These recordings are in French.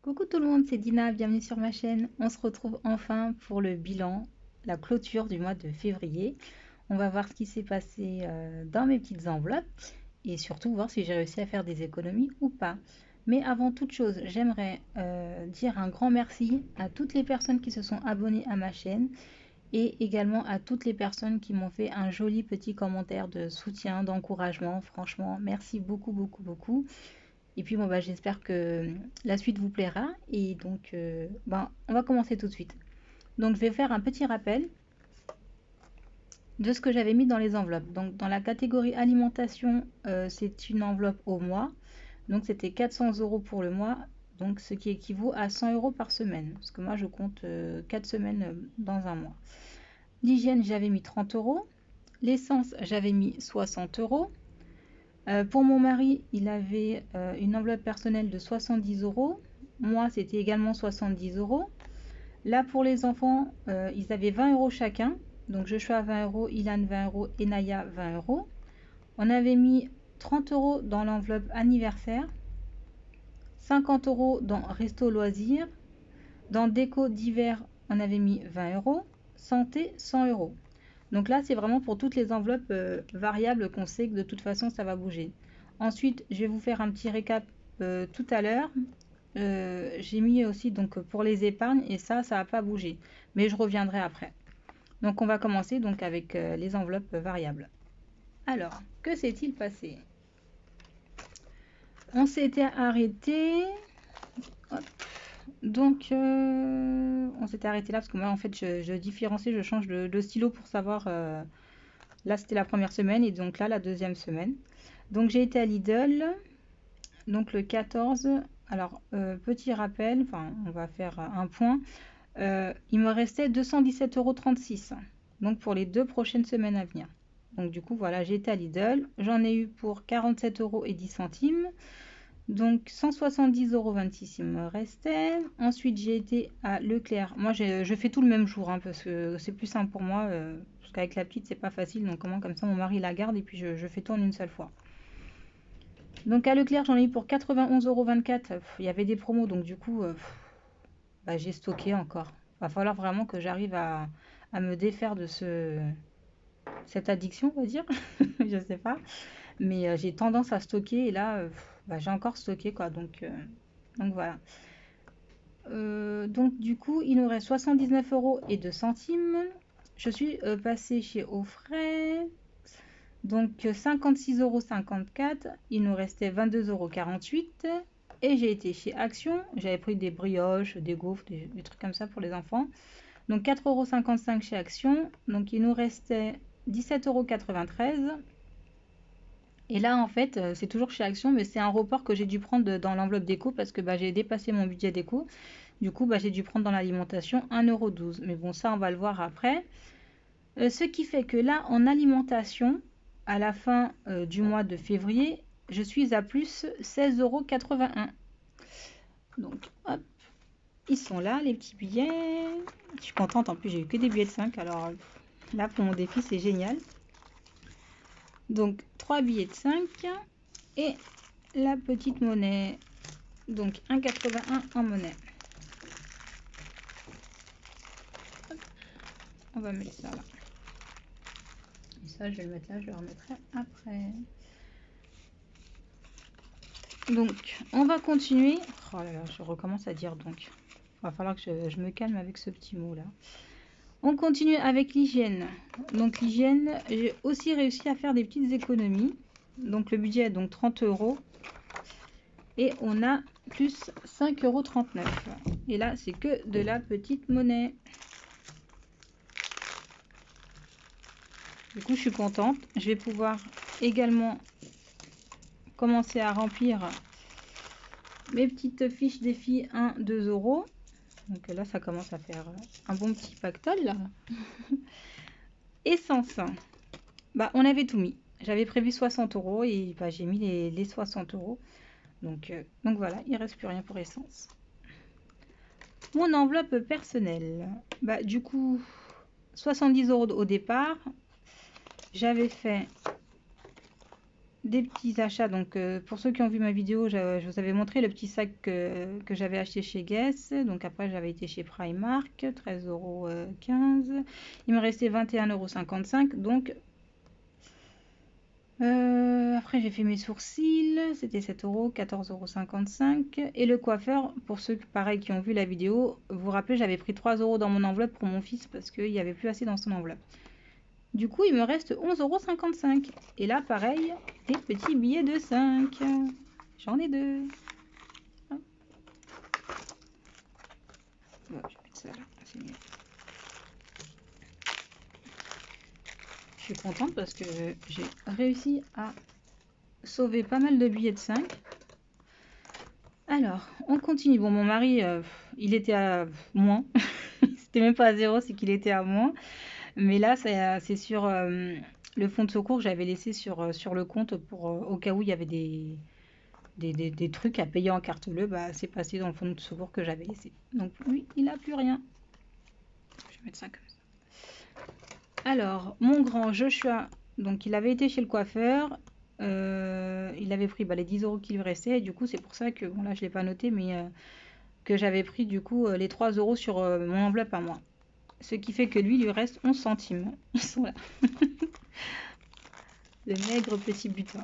Coucou tout le monde, c'est Dina, bienvenue sur ma chaîne. On se retrouve enfin pour le bilan, la clôture du mois de février. On va voir ce qui s'est passé dans mes petites enveloppes et surtout voir si j'ai réussi à faire des économies ou pas. Mais avant toute chose, j'aimerais dire un grand merci à toutes les personnes qui se sont abonnées à ma chaîne et également à toutes les personnes qui m'ont fait un joli petit commentaire de soutien, d'encouragement. Franchement, merci beaucoup, beaucoup, beaucoup. Et puis bon, bah, j'espère que la suite vous plaira. Et donc, on va commencer tout de suite. Donc, je vais faire un petit rappel de ce que j'avais mis dans les enveloppes. Donc, dans la catégorie alimentation, c'est une enveloppe au mois. Donc, c'était 400 € pour le mois. Donc, ce qui équivaut à 100 € par semaine. Parce que moi, je compte 4 semaines dans un mois. L'hygiène, j'avais mis 30 €. L'essence, j'avais mis 60 €. Pour mon mari, il avait une enveloppe personnelle de 70 €. Moi, c'était également 70 €. Là, pour les enfants, ils avaient 20 € chacun. Donc, Joshua 20 €, Ilan 20 € et Naya 20 €. On avait mis 30 € dans l'enveloppe anniversaire, 50 € dans resto loisirs. Dans déco d'hiver, on avait mis 20 €. Santé, 100 €. Donc là, c'est vraiment pour toutes les enveloppes variables qu'on sait que de toute façon, ça va bouger. Ensuite, je vais vous faire un petit récap tout à l'heure. J'ai mis aussi donc pour les épargnes et ça n'a pas bougé. Mais je reviendrai après. Donc on va commencer donc avec les enveloppes variables. Alors, que s'est-il passé? On s'était arrêté. Hop. Donc, on s'était arrêté là parce que moi, en fait, je différencie, je change de stylo pour savoir. Là, c'était la première semaine et donc là, la deuxième semaine. Donc, j'ai été à Lidl. Donc, le 14. Alors, petit rappel, enfin, on va faire un point. Il me restait 217,36 €. Donc, pour les 2 prochaines semaines à venir. Donc, du coup, voilà, j'ai été à Lidl. J'en ai eu pour 47,10 €. Donc 170,26 € il me restait. Ensuite j'ai été à Leclerc. Moi je fais tout le même jour hein, parce que c'est plus simple pour moi. Parce qu'avec la petite c'est pas facile. Donc comment comme ça mon mari la garde et puis je fais tout en une seule fois. Donc à Leclerc j'en ai eu pour 91,24 €. Il y avait des promos donc du coup j'ai stocké encore. Va falloir vraiment que j'arrive à me défaire de cette addiction on va dire. Je sais pas. Mais j'ai tendance à stocker et là j'ai encore stocké quoi donc voilà. Donc du coup il nous reste 79,02 €. Je suis passée chez Offray. Donc 56,54 €. Il nous restait 22,48 € et j'ai été chez Action. J'avais pris des brioches, des gaufres, des trucs comme ça pour les enfants. Donc 4,55 € chez Action. Donc il nous restait 17,93 €. Et là, en fait, c'est toujours chez Action, mais c'est un report que j'ai dû prendre dans l'enveloppe déco parce que j'ai dépassé mon budget déco. Du coup, j'ai dû prendre dans l'alimentation 1,12 €. Mais bon, ça, on va le voir après. Ce qui fait que là, en alimentation, à la fin du mois de février, je suis à plus 16,81 €. Donc, hop, ils sont là, les petits billets. Je suis contente, en plus, j'ai eu que des billets de 5. Alors là, pour mon défi, c'est génial. Donc 3 billets de 5 et la petite monnaie. Donc 1,81 € en monnaie. Hop. On va mettre ça là. Et ça, je vais le mettre là, je le remettrai après. Donc, on va continuer. Oh là là, je recommence à dire donc. Il va falloir que je me calme avec ce petit mot là. On continue avec l'hygiène. Donc l'hygiène, j'ai aussi réussi à faire des petites économies. Donc le budget est donc 30 €. Et on a plus 5,39 €. Et là, c'est que de la petite monnaie. Du coup, je suis contente. Je vais pouvoir également commencer à remplir mes petites fiches défi 1, 2 €. Donc là, ça commence à faire un bon petit pactole. Là. Essence. On avait tout mis. J'avais prévu 60 € et j'ai mis les 60 €. Donc voilà, il ne reste plus rien pour essence. Mon enveloppe personnelle. Du coup, 70 € au départ. J'avais fait des petits achats. Donc pour ceux qui ont vu ma vidéo, je vous avais montré le petit sac que j'avais acheté chez Guess. Donc après j'avais été chez Primark, 13,15 €. Il me restait 21,55 €. Donc après j'ai fait mes sourcils, c'était 7 €, 14,55 €. Et le coiffeur, pour ceux pareil qui ont vu la vidéo, vous vous rappelez, j'avais pris 3 € dans mon enveloppe pour mon fils parce qu'il n'y avait plus assez dans son enveloppe. Du coup, il me reste 11,55 €. Et là, pareil, des petits billets de 5. J'en ai 2. Hop. Bon, je vais mettre ça là, c'est mieux. Je suis contente parce que j'ai réussi à sauver pas mal de billets de 5. Alors, on continue. Bon, mon mari, il était à moins. C'était même pas à 0, c'est qu'il était à moins. Mais là, c'est sur le fonds de secours que j'avais laissé sur le compte pour au cas où il y avait des trucs à payer en carte bleue. Bah, c'est passé dans le fonds de secours que j'avais laissé. Donc lui, il n'a plus rien. Je vais mettre ça comme ça. Alors, mon grand Joshua, donc il avait été chez le coiffeur. Il avait pris les 10 € qu'il lui restait. Et du coup, c'est pour ça que, bon là, je ne l'ai pas noté, mais que j'avais pris du coup les 3 € sur mon enveloppe à moi. Ce qui fait que lui, il lui reste 11 centimes. Ils sont là. Le maigre petit butin.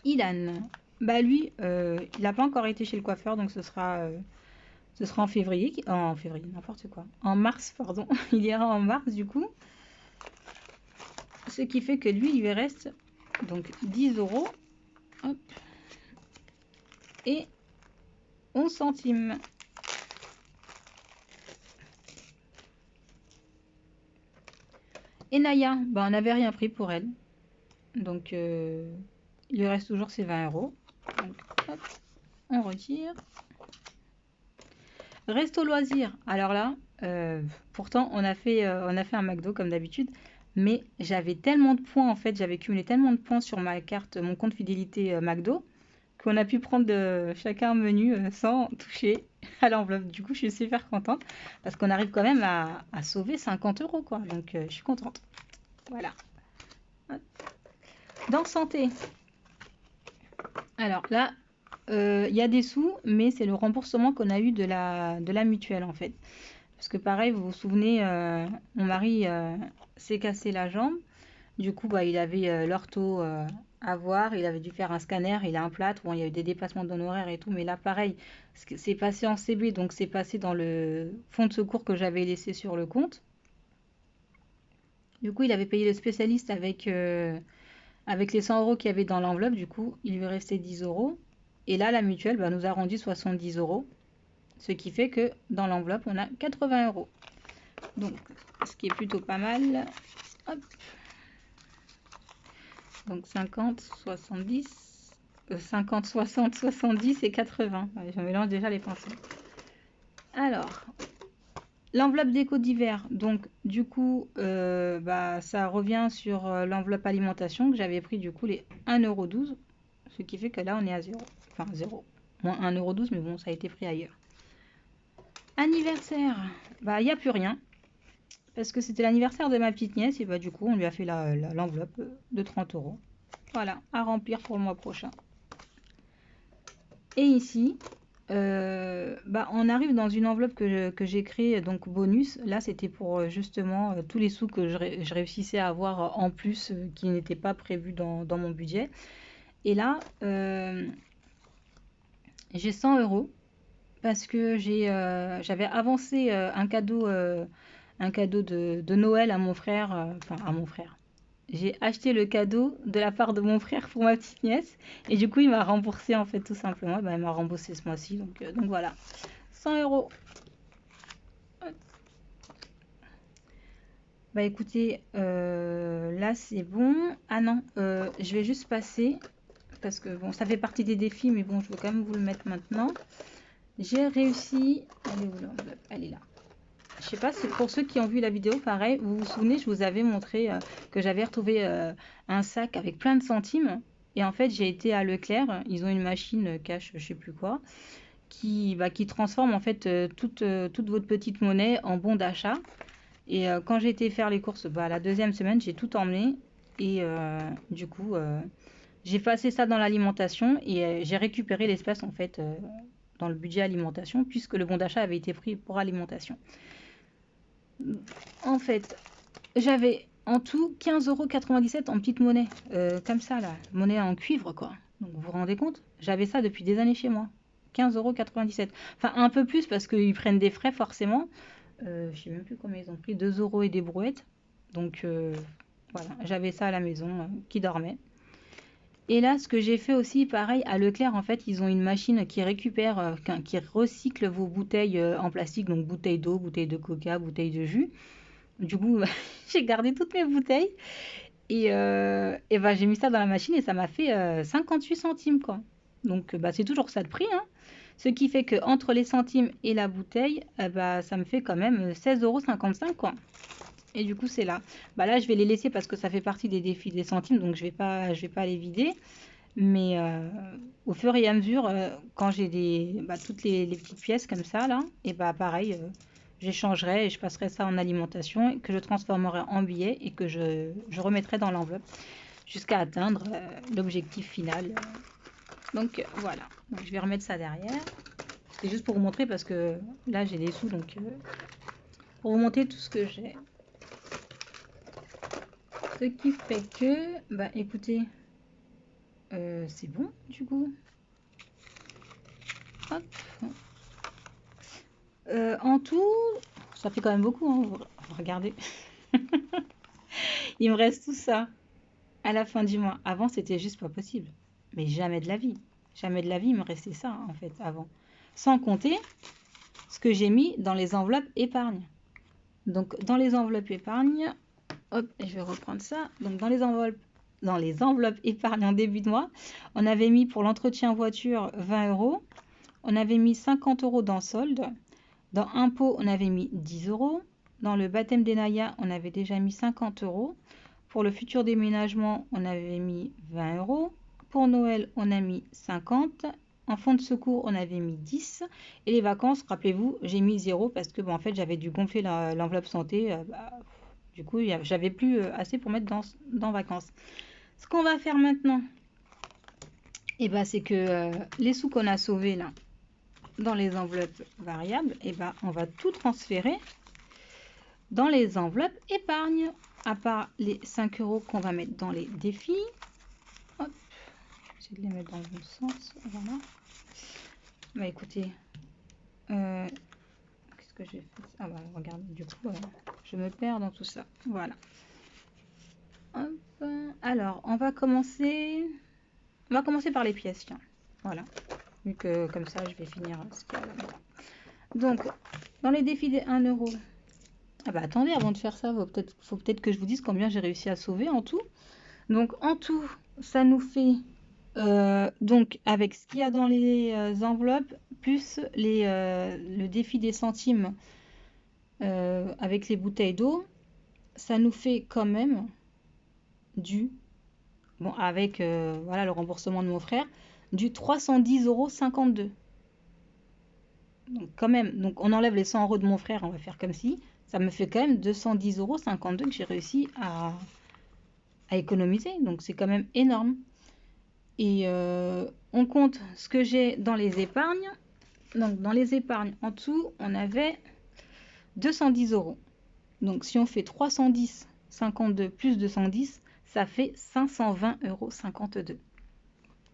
Ilan, bah lui, il n'a pas encore été chez le coiffeur, donc ce sera en février, en février, n'importe quoi, en mars, pardon, il ira en mars du coup, ce qui fait que lui, il lui reste donc 10 €, hop, et 11 centimes. Et Naya, bah on n'avait rien pris pour elle, donc il lui reste toujours ses 20 €, donc hop, on retire. Resto loisir. Alors là, pourtant on a fait un McDo comme d'habitude, mais j'avais tellement de points en fait, j'avais cumulé tellement de points sur ma carte, mon compte fidélité McDo, qu'on a pu prendre chacun un menu sans toucher à l'enveloppe. Du coup, je suis super contente parce qu'on arrive quand même à sauver 50 € quoi. Donc je suis contente. Voilà. Dans santé. Alors là, il y a des sous, mais c'est le remboursement qu'on a eu de la mutuelle en fait. Parce que pareil, vous vous souvenez, mon mari s'est cassé la jambe. Du coup, bah, il avait l'ortho à voir. Il avait dû faire un scanner. Il a un plâtre. Bon, il y a eu des dépassements d'honoraires et tout. Mais là, pareil, c'est passé en CB. Donc, c'est passé dans le fonds de secours que j'avais laissé sur le compte. Du coup, il avait payé le spécialiste avec les 100 € qu'il y avait dans l'enveloppe. Du coup, il lui restait 10 €. Et là, la mutuelle nous a rendu 70 €. Ce qui fait que dans l'enveloppe, on a 80 €. Donc, ce qui est plutôt pas mal. Hop. Donc 50, 70, 50, 60, 70 et 80. Ouais, je mélange déjà les pinceaux. Alors, l'enveloppe déco d'hiver. Donc, du coup, ça revient sur l'enveloppe alimentation que j'avais pris du coup les 1,12 €. Ce qui fait que là, on est à 0. Enfin, 0. Moins 1,12 €, mais bon, ça a été pris ailleurs. Anniversaire. Bah, il n'y a plus rien. Parce que c'était l'anniversaire de ma petite nièce. Et bah, du coup, on lui a fait l'enveloppe de 30 €. Voilà, à remplir pour le mois prochain. Et ici, on arrive dans une enveloppe que j'ai créée, donc bonus. Là, c'était pour justement tous les sous que je réussissais à avoir en plus, qui n'étaient pas prévus dans mon budget. Et là, j'ai 100 € parce que j'avais avancé un cadeau de Noël à mon frère, enfin à mon frère. J'ai acheté le cadeau de la part de mon frère pour ma petite nièce et du coup il m'a remboursé en fait tout simplement. Il m'a remboursé ce mois-ci, donc voilà, 100 €. Bah écoutez, là c'est bon. Ah non, je vais juste passer parce que bon, ça fait partie des défis, mais bon, je veux quand même vous le mettre maintenant. J'ai réussi. Elle est où l'enveloppe? Elle est là. Je sais pas, c'est pour ceux qui ont vu la vidéo, pareil, vous vous souvenez, je vous avais montré que j'avais retrouvé un sac avec plein de centimes. Et en fait, j'ai été à Leclerc, ils ont une machine cash, je sais plus quoi, qui transforme en fait toute votre petite monnaie en bon d'achat. Et quand j'ai été faire les courses, bah, la deuxième semaine, j'ai tout emmené. Et du coup, j'ai passé ça dans l'alimentation et j'ai récupéré l'espèce en fait dans le budget alimentation puisque le bon d'achat avait été pris pour alimentation. En fait, j'avais en tout 15,97 € en petite monnaie, comme ça là, monnaie en cuivre quoi. Donc vous vous rendez compte? J'avais ça depuis des années chez moi. 15,97 €. Enfin un peu plus parce qu'ils prennent des frais forcément. Je sais même plus combien ils ont pris, 2 € et des brouettes. Donc voilà, j'avais ça à la maison qui dormait. Et là, ce que j'ai fait aussi, pareil, à Leclerc, en fait, ils ont une machine qui récupère, qui recycle vos bouteilles en plastique, donc bouteilles d'eau, bouteilles de coca, bouteilles de jus. Du coup, j'ai gardé toutes mes bouteilles et bah, j'ai mis ça dans la machine et ça m'a fait 58 centimes, quoi. Donc, bah, c'est toujours ça de prix, hein. Ce qui fait que entre les centimes et la bouteille, bah, ça me fait quand même 16,55 €, quoi. Et du coup, c'est là. Bah là, je vais les laisser parce que ça fait partie des défis des centimes, donc je vais pas les vider. Mais au fur et à mesure, quand j'ai toutes les petites pièces comme ça, là, et bah pareil, j'échangerai et je passerai ça en alimentation, et que je transformerai en billets et que je remettrai dans l'enveloppe jusqu'à atteindre l'objectif final. Donc voilà, donc, je vais remettre ça derrière. C'est juste pour vous montrer parce que là j'ai des sous, donc pour vous montrer tout ce que j'ai. Ce qui fait que, bah écoutez, c'est bon du coup. Hop. En tout, ça fait quand même beaucoup, hein, regardez. Il me reste tout ça à la fin du mois. Avant, c'était juste pas possible. Mais jamais de la vie. Jamais de la vie, il me restait ça, en fait, avant. Sans compter ce que j'ai mis dans les enveloppes épargne. Donc, dans les enveloppes épargne, hop, je vais reprendre ça. Donc, dans les enveloppes épargne en début de mois, on avait mis pour l'entretien voiture 20 €. On avait mis 50 € dans solde. Dans impôt, on avait mis 10 €. Dans le baptême d'Enaya, on avait déjà mis 50 €. Pour le futur déménagement, on avait mis 20 €. Pour Noël, on a mis 50. En fonds de secours, on avait mis 10. Et les vacances, rappelez-vous, j'ai mis 0 parce que en fait, j'avais dû gonfler l'enveloppe santé. Du coup, j'avais plus assez pour mettre dans vacances. Ce qu'on va faire maintenant, c'est que les sous qu'on a sauvés là, dans les enveloppes variables, on va tout transférer dans les enveloppes épargne, à part les 5 € qu'on va mettre dans les défis. Hop, j'essaie de les mettre dans le bon sens. Voilà. Bah écoutez, qu'est-ce que j'ai fait? Ah bah regardez, du coup, je me perds dans tout ça. Voilà. Hop. Alors, on va commencer par les pièces, tiens. Voilà. Vu que comme ça, je vais finir ce qu'il y a là. Donc, dans les défis des 1 €. Ah bah attendez, avant de faire ça, faut peut-être que je vous dise combien j'ai réussi à sauver en tout. Donc en tout, ça nous fait, donc avec ce qu'il y a dans les enveloppes, plus le défi des centimes avec les bouteilles d'eau, ça nous fait quand même avec voilà, le remboursement de mon frère, du 310,52 €. Donc quand même, donc on enlève les 100 € de mon frère, on va faire comme si, ça me fait quand même 210,52 € que j'ai réussi à économiser. Donc c'est quand même énorme. Et on compte ce que j'ai dans les épargnes. Donc dans les épargnes en dessous, on avait 210 €. Donc si on fait 310,52 plus 210, ça fait 520,52 €.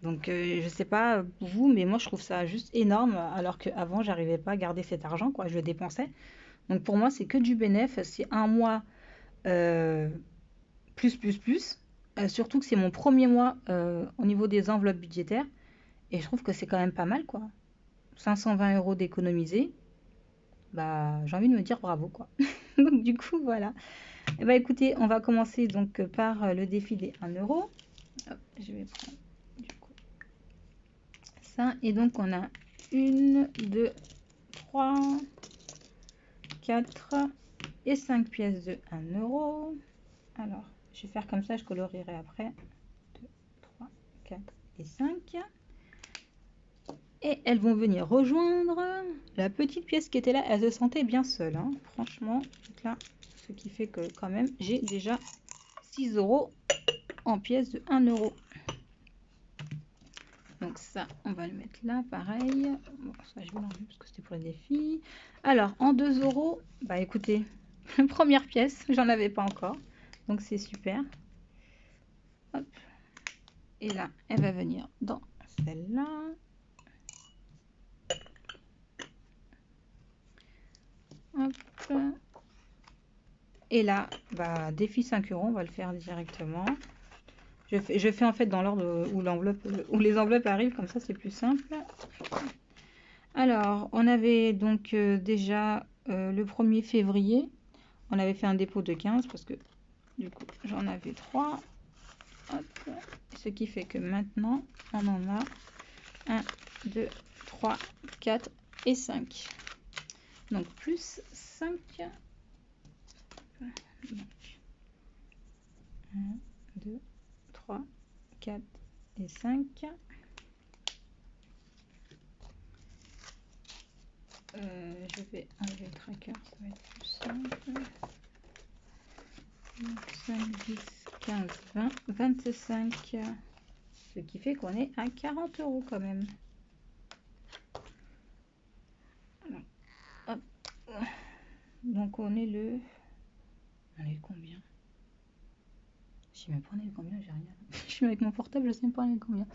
Donc je sais pas pour vous, mais moi je trouve ça juste énorme, alors qu'avant j'arrivais pas à garder cet argent, quoi, je le dépensais. Donc pour moi c'est que du bénéf, c'est un mois plus. Surtout que c'est mon premier mois au niveau des enveloppes budgétaires. Et je trouve que c'est quand même pas mal, quoi. 520 € d'économiser. Bah, j'ai envie de me dire bravo, quoi. Donc du coup, voilà. Et bah écoutez, on va commencer donc par le défi des 1 €. Hop, je vais prendre du coup ça. Et donc on a 1, 2, 3, 4 et 5 pièces de 1 €. Alors, je vais faire comme ça, je colorierai après. 2, 3, 4 et 5. Et elles vont venir rejoindre la petite pièce qui était là. Elle se sentait bien seule, hein, franchement. Donc là, ce qui fait que quand même, j'ai déjà 6 € en pièces de 1 €. Donc ça, on va le mettre là, pareil. Bon, ça, je vais l'enlever parce que c'était pour les défis. Alors, en 2 €, bah écoutez, première pièce, j'en avais pas encore. Donc c'est super. Hop. Et là, elle va venir dans celle-là. Hop. Et là, bah, défi 5 €, on va le faire directement. Je fais en fait dans l'ordre où les enveloppes arrivent, comme ça c'est plus simple. Alors, on avait donc déjà le 1er février, on avait fait un dépôt de 15 parce que du coup j'en avais 3. Hop. Ce qui fait que maintenant on en a 1, 2, 3, 4 et 5. Donc plus 5. Donc, 1, 2, 3, 4 et 5. Je vais enlever le tracker, ça va être plus simple. 5, 10, 15, 20, 25. Ce qui fait qu'on est à 40 € quand même. Alors, hop. Donc on est le... On est combien? Je sais même pas on est combien, j'ai rien. Je suis avec mon portable, je sais même pas on est combien.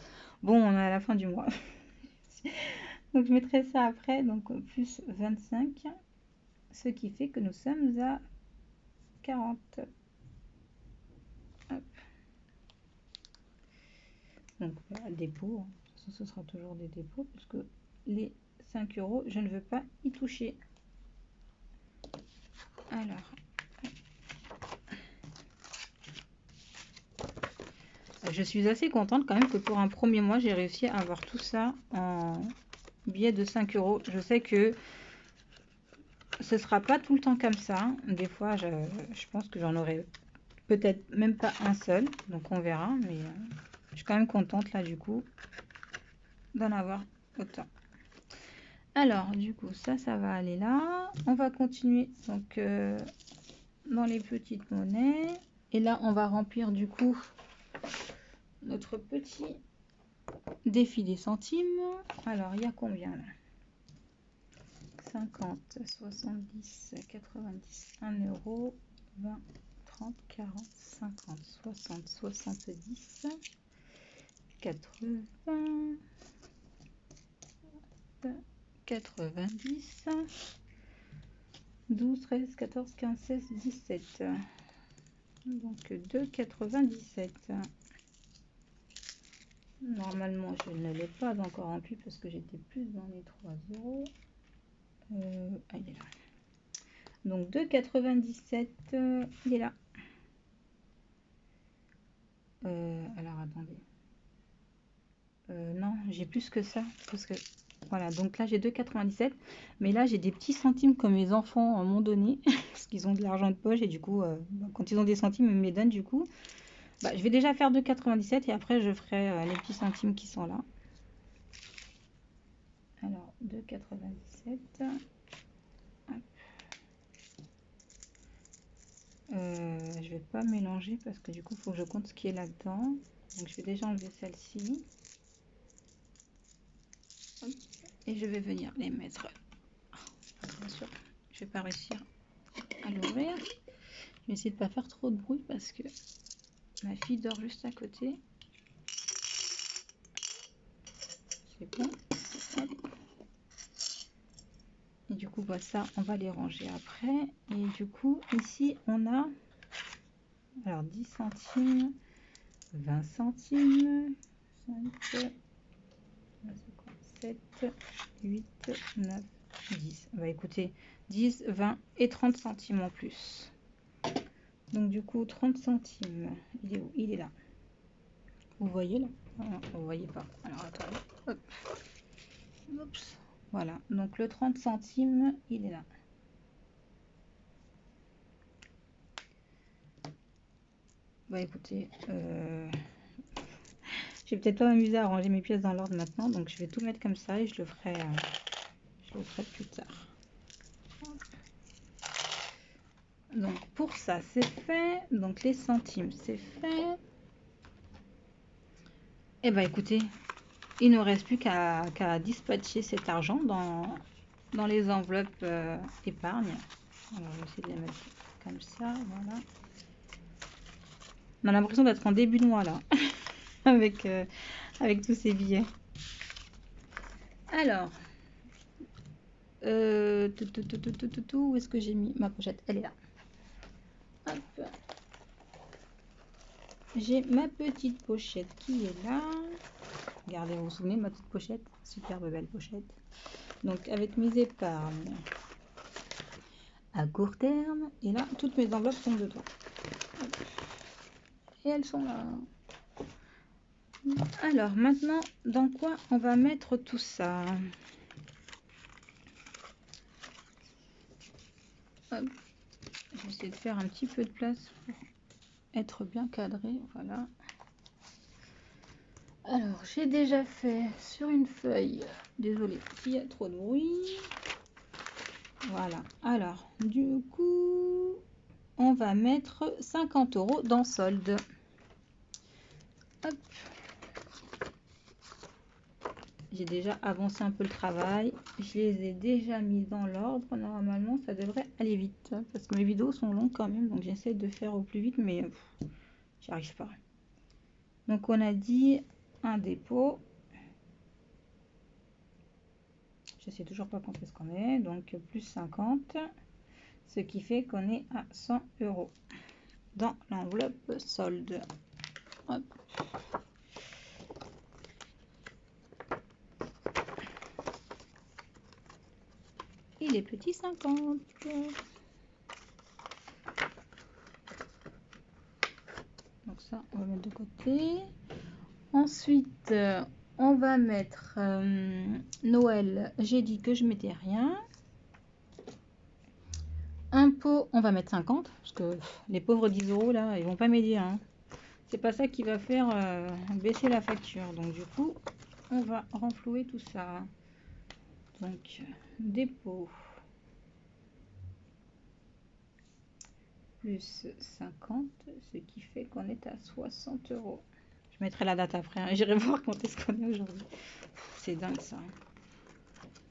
Bon, on est à la fin du mois. Donc je mettrai ça après, donc plus 25. Ce qui fait que nous sommes à 40. Hop. Donc voilà, dépôt. De toute façon, ce sera toujours des dépôts puisque les 5 €, je ne veux pas y toucher. Alors, je suis assez contente quand même que pour un premier mois, j'ai réussi à avoir tout ça en billets de 5 €. Je sais que ce sera pas tout le temps comme ça. Des fois, je pense que j'en aurai peut-être même pas un seul. Donc on verra. Mais je suis quand même contente là du coup d'en avoir autant. Alors du coup ça va aller là. On va continuer donc dans les petites monnaies. Et là on va remplir du coup notre petit défi des centimes. Alors il y a combien là? 50, 70, 90, 1 €, 20, 30, 40, 50, 60, 70, 80, 90, 12, 13, 14, 15, 16, 17. Donc 2,97. Normalement, je ne l'ai pas encore rempli parce que j'étais plus dans les 3 €. Ah, il est là. Donc 2,97, il est là. Alors attendez. Non, j'ai plus que ça. Parce que voilà, donc là j'ai 2,97. Mais là j'ai des petits centimes que mes enfants m'ont donné. Parce qu'ils ont de l'argent de poche et du coup, quand ils ont des centimes, ils me les donnent du coup. Bah, je vais déjà faire 2,97 et après je ferai les petits centimes qui sont là. Alors 2,97. Je vais pas mélanger parce que du coup il faut que je compte ce qui est là-dedans. Donc je vais déjà enlever celle-ci. Et je vais venir les mettre. Bien sûr, je vais pas réussir à l'ouvrir. Je vais essayer de pas faire trop de bruit parce que ma fille dort juste à côté. C'est bon. Hop. Et du coup, bah, ça, on va les ranger après. Et du coup, ici, on a alors 10 centimes, 20 centimes, 5, 7, 8, 9, 10. Bah écoutez, 10, 20 et 30 centimes en plus. Donc du coup, 30 centimes. Il est où? Il est là. Vous voyez là? Non, vous voyez pas. Alors attendez. Hop. Oups. Voilà. Donc le 30 centimes, il est là. Bah écoutez, Je vais peut-être pas m'amuser à ranger mes pièces dans l'ordre maintenant, donc je vais tout mettre comme ça et je le ferai plus tard. Donc pour ça c'est fait, donc les centimes c'est fait. Et bah écoutez, il ne nous reste plus qu'à dispatcher cet argent dans les enveloppes épargne. Alors je vais essayer de les mettre comme ça, voilà. On a l'impression d'être en début de mois là, avec tous ces billets. Alors, où est-ce que j'ai mis ma pochette? Elle est là. Hop. J'ai ma petite pochette qui est là. Regardez, vous vous souvenez de ma petite pochette? Superbe belle pochette. Donc avec mes épargnes à court terme. Et là, toutes mes enveloppes sont dedans. Hop. Et elles sont là. Alors maintenant, dans quoi on va mettre tout ça? Hop. Je vais essayer de faire un petit peu de place pour être bien cadré. Voilà. Alors, j'ai déjà fait sur une feuille. Désolée, il y a trop de bruit. Voilà. Alors, du coup, on va mettre 50 € dans solde. Hop. J'ai déjà avancé un peu le travail. Je les ai déjà mis dans l'ordre. Normalement, ça devrait aller vite. Parce que mes vidéos sont longues quand même. Donc, j'essaie de faire au plus vite. Mais j'y arrive pas. Donc, on a dit un dépôt. Je sais toujours pas quand est-ce qu'on est. Donc, plus 50. Ce qui fait qu'on est à 100 € dans l'enveloppe solde. Hop. Et les petits 50. Donc ça, on va mettre de côté. Ensuite, on va mettre Noël. J'ai dit que je mettais rien. Impôt, on va mettre 50. Parce que les pauvres 10 € là, ils vont pas m'aider. Hein. C'est pas ça qui va faire baisser la facture. Donc du coup, on va renflouer tout ça. Donc, dépôt. Plus 50, ce qui fait qu'on est à 60 €. Je mettrai la date après, hein. J'irai voir quand est-ce qu'on est aujourd'hui. C'est dingue ça.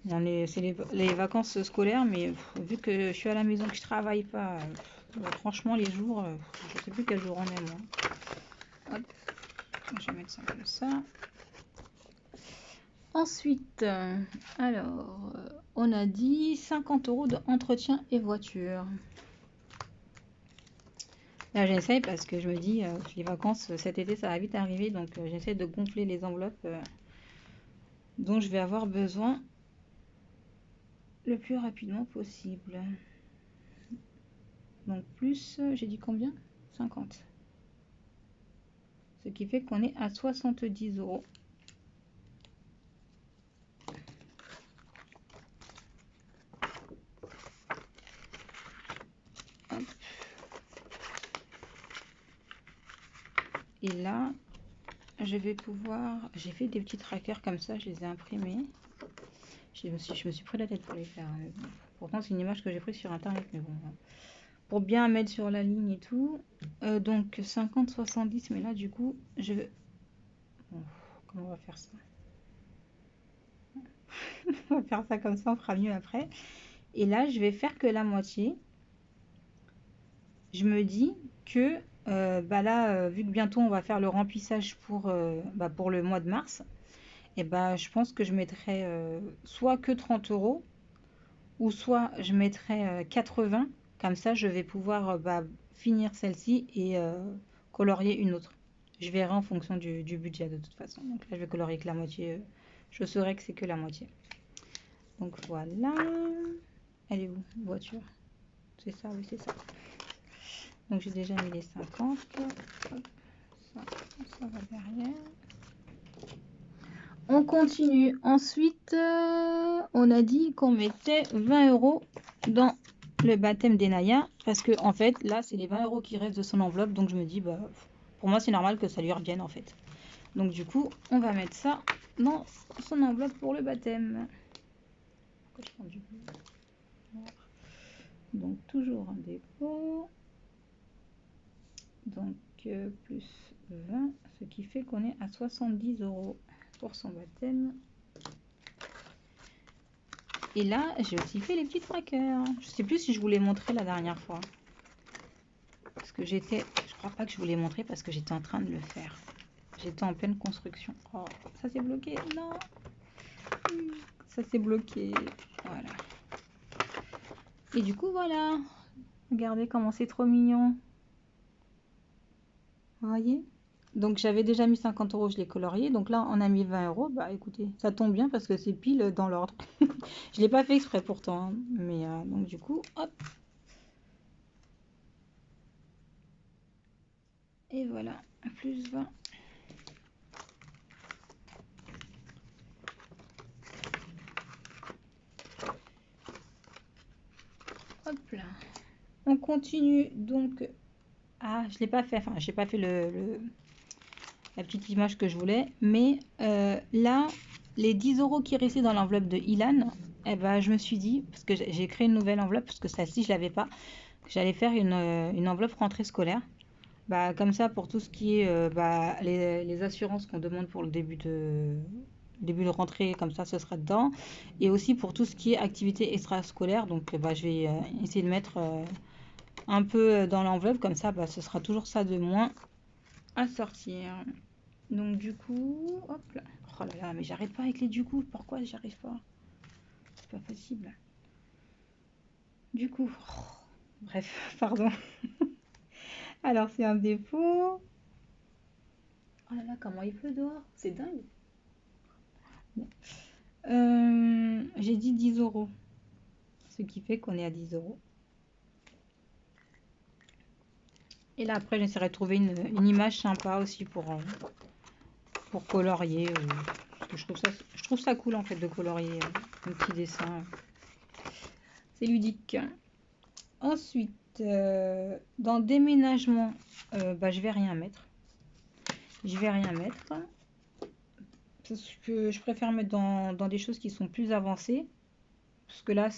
C'est les vacances scolaires, mais vu que je suis à la maison, que je travaille pas, franchement les jours, je sais plus quel jour on est moi. Hop, je vais mettre ça comme ça. Ensuite, alors, on a dit 50 € d'entretien et voiture. Là, j'essaye parce que je me dis, les vacances cet été, ça va vite arriver. Donc, j'essaie de gonfler les enveloppes dont je vais avoir besoin le plus rapidement possible. Donc, plus, j'ai dit combien? 50. Ce qui fait qu'on est à 70 €. Hop. Et là, je vais pouvoir... J'ai fait des petits trackers comme ça, je les ai imprimés. Je me suis pris la tête pour les faire. Pourtant, c'est une image que j'ai prise sur internet, mais bon. Pour bien mettre sur la ligne et tout. Donc 50, 70, mais là, du coup, je vais... Bon, comment on va faire ça? On va faire ça comme ça, on fera mieux après. Et là, je vais faire que la moitié. Je me dis que là, vu que bientôt on va faire le remplissage pour le mois de mars, et je pense que je mettrai soit que 30 € ou soit je mettrai 80. Comme ça, je vais pouvoir finir celle-ci et colorier une autre. Je verrai en fonction du budget de toute façon. Donc là, je vais colorier que la moitié. Je saurai que c'est que la moitié. Donc voilà. Elle est où, voiture? C'est ça, oui, c'est ça. Donc j'ai déjà mis les 50. Hop, ça va derrière. On continue. Ensuite, on a dit qu'on mettait 20 € dans le baptême d'Enaya. Parce que en fait, là, c'est les 20 € qui restent de son enveloppe. Donc je me dis, pour moi, c'est normal que ça lui revienne en fait. Donc du coup, on va mettre ça dans son enveloppe pour le baptême. Pourquoi je prends du bleu? Donc toujours un dépôt. Donc plus 20, ce qui fait qu'on est à 70 € pour son baptême. Et là, j'ai aussi fait les petits trackers. Je sais plus si je vous l'ai montré la dernière fois. Parce que je crois pas que je vous l'ai montré parce que j'étais en train de le faire. J'étais en pleine construction. Oh, ça s'est bloqué. Non. Ça s'est bloqué. Voilà. Et du coup, voilà. Regardez comment c'est trop mignon. Vous voyez? Donc j'avais déjà mis 50 €, je l'ai colorié. Donc là, on a mis 20 €. Bah écoutez, ça tombe bien parce que c'est pile dans l'ordre. Je l'ai pas fait exprès pourtant, hein. Mais donc du coup, hop. Et voilà, plus 20. Hop là. On continue donc. Ah, je l'ai pas fait. Enfin, j'ai pas fait la petite image que je voulais. Mais là, les 10 € qui restaient dans l'enveloppe de Ilan, eh ben, je me suis dit, parce que j'ai créé une nouvelle enveloppe, parce que celle-ci, je l'avais pas, j'allais faire une enveloppe rentrée scolaire. Bah, comme ça, pour tout ce qui est bah, les assurances qu'on demande pour le début de rentrée, comme ça, ce sera dedans. Et aussi pour tout ce qui est activité extrascolaire. Donc, bah, je vais essayer de mettre un peu dans l'enveloppe. Comme ça, bah, ce sera toujours ça de moins à sortir. Donc, du coup, hop là. Oh là là, mais j'arrête pas avec les du coup. Pourquoi j'arrive pas? C'est pas possible. Du coup, bref, pardon. Alors, c'est un dépôt. Oh là là, comment il pleut dehors. C'est dingue. J'ai dit 10 €. Ce qui fait qu'on est à 10 €. Et là, après, j'essaierai de trouver une image sympa aussi pour colorier. Parce que je trouve ça cool, en fait, de colorier un petit dessin. C'est ludique. Ensuite, dans déménagement, bah, je vais rien mettre. Je vais rien mettre. Parce que je préfère mettre dans des choses qui sont plus avancées. Parce que là,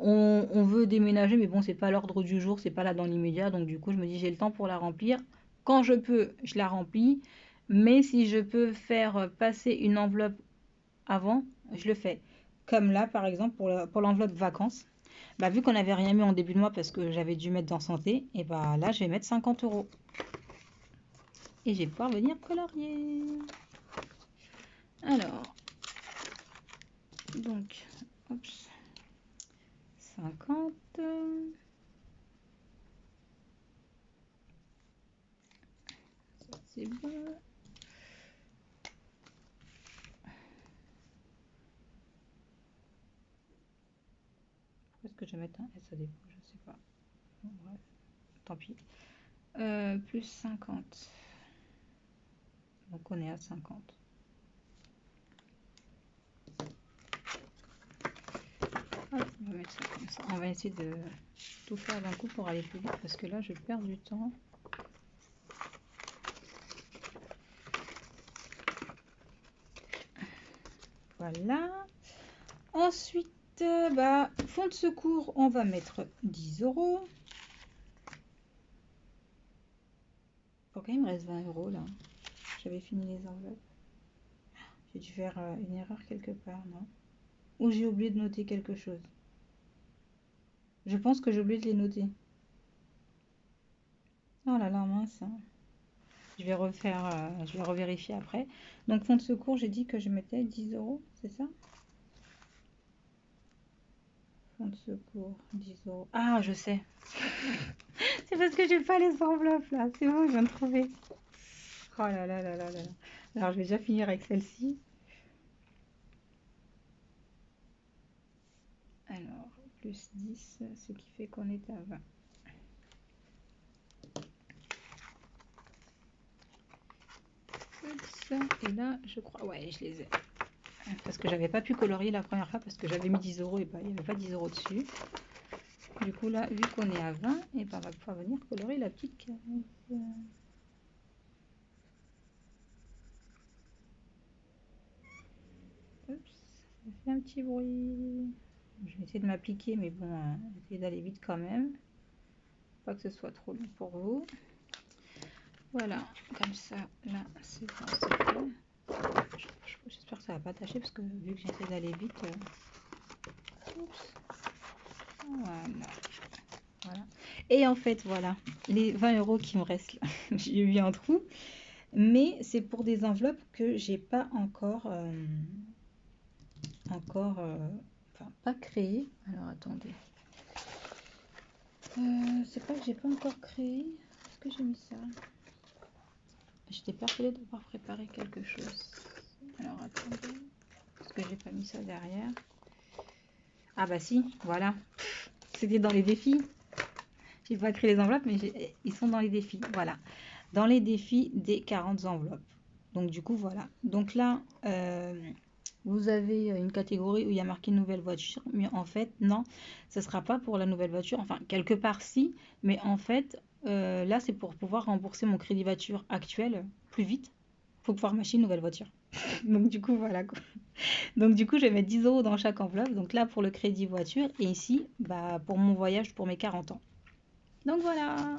on veut déménager, mais bon, c'est pas l'ordre du jour, c'est pas là dans l'immédiat. Donc, du coup, je me dis, j'ai le temps pour la remplir. Quand je peux, je la remplis. Mais si je peux faire passer une enveloppe avant, je le fais. Comme là, par exemple, pour l'enveloppe vacances. Bah, vu qu'on n'avait rien mis en début de mois parce que j'avais dû mettre dans santé, et bah là, je vais mettre 50 €. Et je vais pouvoir venir colorier. Alors, donc, hop, 50. Ça, c'est bon. Pourquoi est-ce que je vais mettre un S au dépôt? Je sais pas. Bon, bref, tant pis. Plus 50. Donc on est à 50. Hop, on va mettre ça comme ça. On va essayer de tout faire d'un coup pour aller plus vite parce que là je perds du temps. Voilà. Ensuite, bah, fonds de secours, on va mettre 10 €. Pourquoi il me reste 20 € là? J'avais fini les enveloppes. J'ai dû faire une erreur quelque part, non? Ou j'ai oublié de noter quelque chose. Je pense que j'ai oublié de les noter. Oh là là, mince. Je vais refaire, je vais revérifier après. Donc, fonds de secours, j'ai dit que je mettais 10 €, c'est ça? Fonds de secours, 10 €. Ah, je sais. C'est parce que j'ai pas les enveloppes là. C'est bon, je viens de trouver. Oh là là là là là. Alors, je vais déjà finir avec celle-ci. Alors, plus 10, ce qui fait qu'on est à 20. Et là, je crois, ouais, je les ai. Parce que j'avais pas pu colorier la première fois parce que j'avais mis 10 € et bah, il n'y avait pas 10 € dessus. Du coup, là, vu qu'on est à 20, et ben, on va pouvoir venir colorer la petite case. fait un petit bruit. Je vais essayer de m'appliquer, mais bon, essayer d'aller vite quand même. Pas que ce soit trop long pour vous. Voilà, comme ça, là, c'est bon, c'est fait. J'espère que ça va pas tâcher parce que vu que j'essaie d'aller vite. Oups. Voilà. Voilà. Et en fait, voilà, les 20 € qui me restent là, j'ai eu un trou, mais c'est pour des enveloppes que j'ai pas encore, enfin pas créées. Alors attendez, c'est pas que j'ai pas encore créé. Est-ce que j'ai mis ça? J'étais persuadée d'avoir préparé quelque chose. Alors attendez, est-ce que j'ai pas mis ça derrière? Ah bah si, voilà, c'était dans les défis. J'ai pas créé les enveloppes, mais ils sont dans les défis. Voilà. Dans les défis des 40 enveloppes. Donc du coup, voilà. Donc là, vous avez une catégorie où il y a marqué nouvelle voiture. Mais en fait, non, ce ne sera pas pour la nouvelle voiture. Enfin, quelque part, si. Mais en fait, là, c'est pour pouvoir rembourser mon crédit voiture actuel plus vite. Il faut pouvoir m'acheter une nouvelle voiture. Donc du coup, voilà quoi. Donc du coup, je vais mettre 10 € dans chaque enveloppe. Donc là, pour le crédit voiture. Et ici, bah, pour mon voyage pour mes 40 ans. Donc voilà.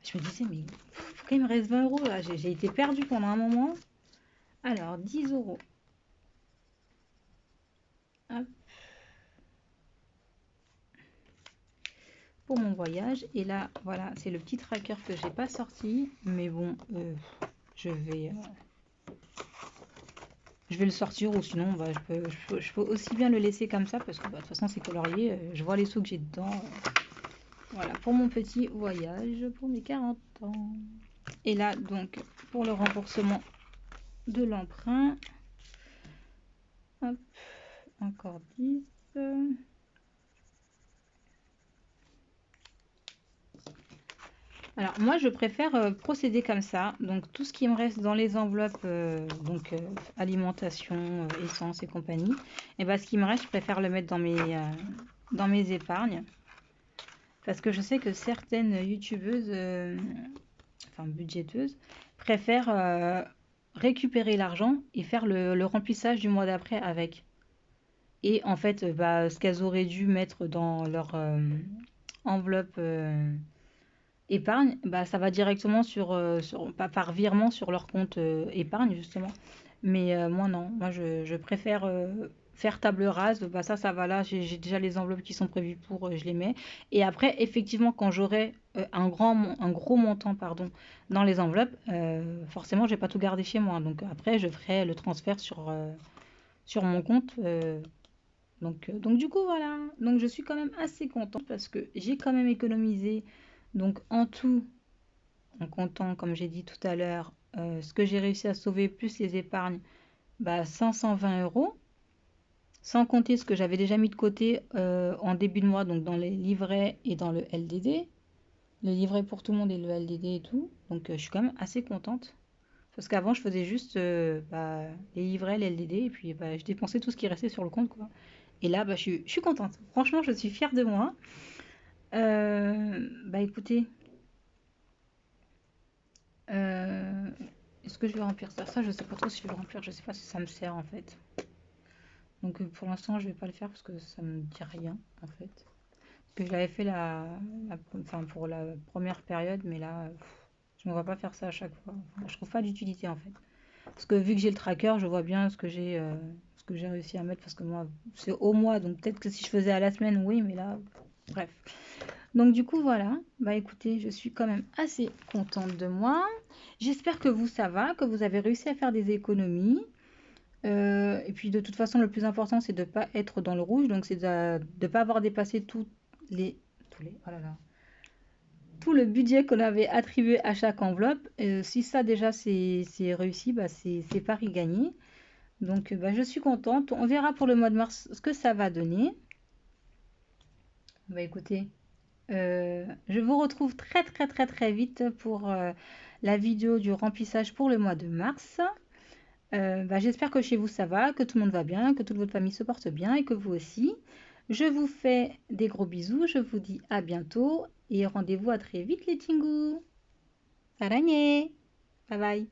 Je me disais, mais pourquoi il me reste 20 € là? J'ai été perdue pendant un moment. Alors, 10 €. Hop. Pour mon voyage. Et là, voilà, c'est le petit tracker que j'ai pas sorti. Mais bon, je vais le sortir ou sinon, bah, je peux aussi bien le laisser comme ça parce que bah, de toute façon, c'est colorié. Je vois les sous que j'ai dedans. Voilà, pour mon petit voyage pour mes 40 ans. Et là, donc, pour le remboursement de l'emprunt. Hop, encore 10. Alors moi je préfère procéder comme ça. Donc tout ce qui me reste dans les enveloppes, alimentation, essence et compagnie, et ben ce qui me reste, je préfère le mettre dans mes épargnes. Parce que je sais que certaines youtubeuses, enfin budgéteuses, préfèrent récupérer l'argent et faire le remplissage du mois d'après avec. Et en fait, bah, ce qu'elles auraient dû mettre dans leur enveloppe épargne, bah, ça va directement pas par virement sur leur compte épargne, justement. Mais moi, non. Moi, je préfère faire table rase. Bah, ça va là. J'ai déjà les enveloppes qui sont prévues pour, je les mets. Et après, effectivement, quand j'aurai un gros montant, pardon, dans les enveloppes, forcément, je vais pas tout garder chez moi. Donc après, je ferai le transfert sur mon compte. Donc du coup, voilà. Donc je suis quand même assez contente parce que j'ai quand même économisé. Donc en tout, en comptant, comme j'ai dit tout à l'heure, ce que j'ai réussi à sauver plus les épargnes, bah, 520 €. Sans compter ce que j'avais déjà mis de côté en début de mois, donc dans les livrets et dans le LDD. Le livret pour tout le monde et le LDD et tout. Donc je suis quand même assez contente. Parce qu'avant, je faisais juste bah, les livrets, les LDD, et puis bah, je dépensais tout ce qui restait sur le compte, quoi. Et là, bah, je suis contente. Franchement, je suis fière de moi. Bah écoutez, est-ce que je vais remplir ça? Ça, je sais pas trop si je vais le remplir. Je sais pas si ça me sert en fait. Donc pour l'instant, je vais pas le faire parce que ça me dit rien en fait. Parce que je l'avais fait enfin, pour la première période, mais là, je ne vois pas faire ça à chaque fois. Enfin, je trouve pas d'utilité en fait. Parce que vu que j'ai le tracker, je vois bien ce que j'ai réussi à mettre. Parce que moi, c'est au mois, donc peut-être que si je faisais à la semaine, oui, mais là, bref. Donc du coup, voilà. Bah écoutez, je suis quand même assez contente de moi. J'espère que vous, ça va, que vous avez réussi à faire des économies. Et puis de toute façon, le plus important, c'est de ne pas être dans le rouge. Donc c'est de ne pas avoir dépassé oh là là, tout le budget qu'on avait attribué à chaque enveloppe. Si ça déjà c'est réussi, bah, c'est pari gagné. Donc bah, je suis contente. On verra pour le mois de mars ce que ça va donner. Bah écoutez, je vous retrouve très très très très vite pour la vidéo du remplissage pour le mois de mars. Bah, j'espère que chez vous ça va, que tout le monde va bien, que toute votre famille se porte bien et que vous aussi. Je vous fais des gros bisous, je vous dis à bientôt et rendez-vous à très vite les Tingus. Araignée. Bye bye.